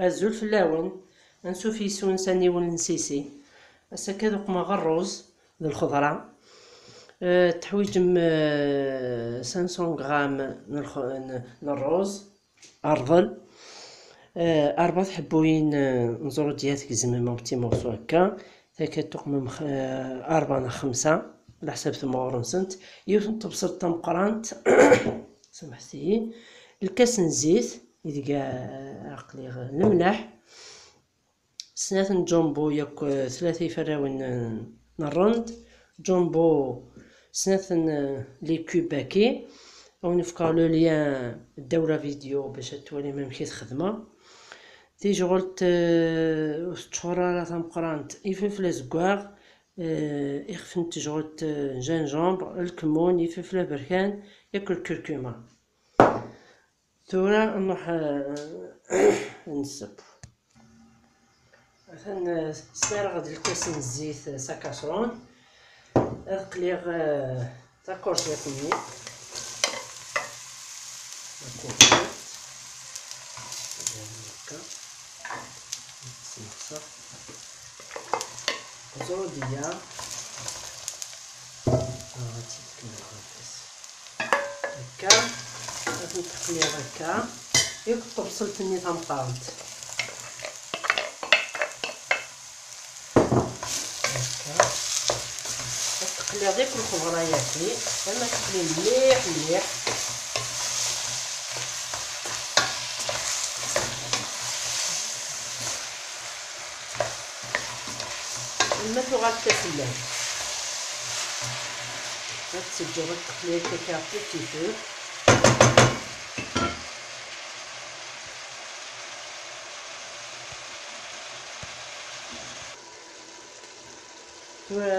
الزول في اللاون نسوفي سونساني ولنسيسي هساكا دوك ما غروز د الخضرة. تحويجم 500 غرام من الروز أرضل، 4 حبوين نزروديات زعما بتي مورسو هكا، هكا تقمم 4 5 على حساب ثمورنسنت يوثن تبسط تمقرانت سمحتي الكاس نزيت يدقى عقلي الملح، 2 جامبو ياك 3 فراون نرند جامبو 2 لي كوباكي، ونفكر لو ليان الدورة فيديو باش تولي ميم كي تخدمه. تيجي غلت تشورا تمقرانت يفلفل زكواغ، يخفن تجغلت جنجامبر الكمون يفلفل بركان ياكل الكركمة. ثورا نروح نسب مثلا سمير غادي الكاس الزيت ساكاسرون اقليغ تاكورس ياكلني زرودية هكا هاد التقلية هكا ياك طبسلت ني تمقارنت هكا التقلية غير في الخضرة ياكلي اما تقلي مليح مليح ما تغاد تسلم غتسجل التقلية كيكا بوتي فو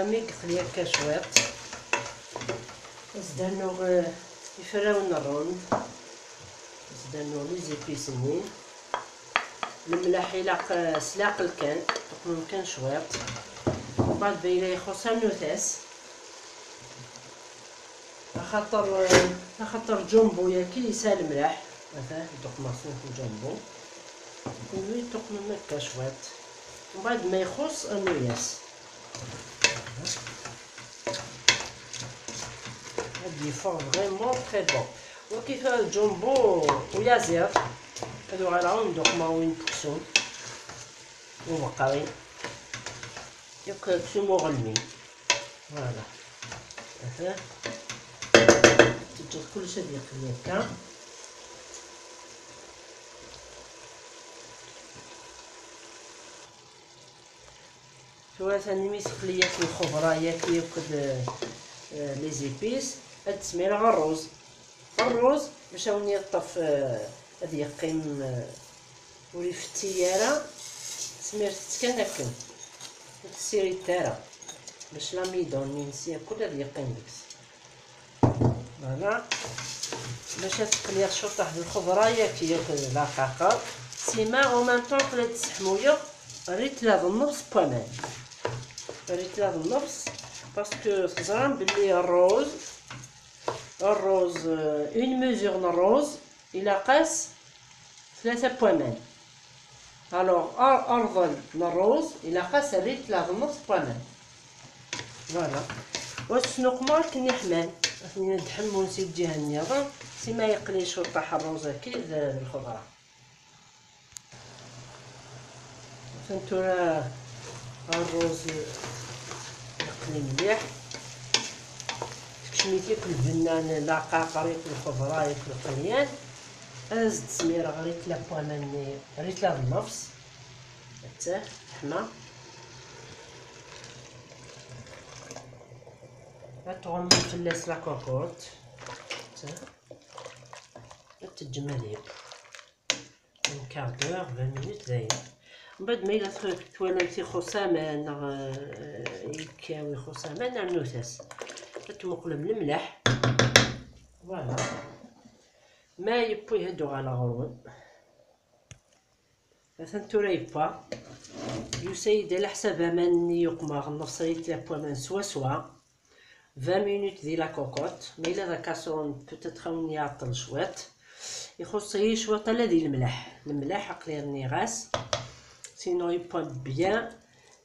مي قفلي هكا شويط زدانو يفراون الرون زدانو لي زيبيسني الملح يلاق سلاق الكان تقمم كان شويط وبعد بيلا يخصها نوتاس خاطر جامبو ياكي يسال الملح مثلا تقمصوه في جامبو وي تقمم هكا شويط وبعد ما يخص النياس هادي فور فريمون تري بون. وكيف الجامبو ويازير هادو غيراهم دوك وين تكسون ومقاوين ياك كسو مغلمين فوالا هذا تجد كلشي يقلي هكا شويه ثاني ميسقليات الخضره ياكلي وكد لي زيبيس هاد التسميره غير الروز باش هاوني يطف هادي يقيم ولي في التياره سميرت كان هكا تسيري تارا باش لاميدون نسيا كل هادي يقيم ديكس فوالا باش تقلي الشطح د الخضره ياكل لاقاقه سيما او ميم طون قلات السحمويه ريت لهاد النص بوامان ريت لهاد النص باسكو تزران بلي الروز اون ميزور من الروز الى قاس 3 بوامان الوغ ارضل من الروز الى قاس ريت لهاد النص بوامان فوالا. واش شنو قمر كني حمان ثاني ندحم ونسيت جهه النظام سيما يقلي شطح الروز هكا بالخضره فهمتو راه الروز يقلي مليح كشميت ياكل البنان لاقاقر ياكل الخضره ياكل القليان ازد سميره غريت لا بوامان ريت لها النفس حتى حما غتغمر فلاس لا كوكوط حتى تجملي من كاردور 20 مينوت زايد من بعد ما الا توالمتي خصامان يكاوي خصامان نعنوساس تمقلم الملح فوالا ما يبوي هادو على غرون مثلا تورا يبا يسيد على حساب ماني يقمر نفصيت لا بوامان سوا 20 مينوت ديال لا كوكوط مي الا ذا كاسرون بوتيتر خاوني يعطل شويط يخص شويه طلا ديال الملح عقلي راني غاس سينو يبون بيان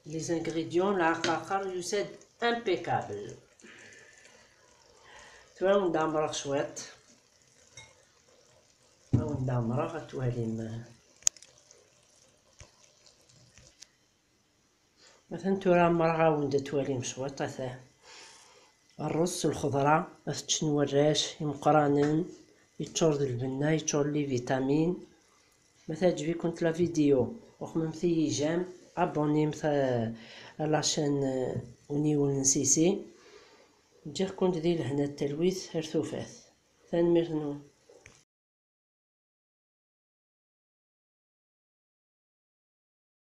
لي زانغريديون العقاقر يساد امبيكابل. توا ندمرغ شويط ندمرغ تواليم مثلا تورا مرغا وندا تواليم شويط هذا الرز الخضره شنو الراش مقرانن يتشور البنه يتشور لي فيتامين. مثلا تعجبكم لا فيديو وخممتي جام ابوني مثلا لاشين ونيول نسيسي نجيكم ديال هنا التلويث هرثوفات ثاني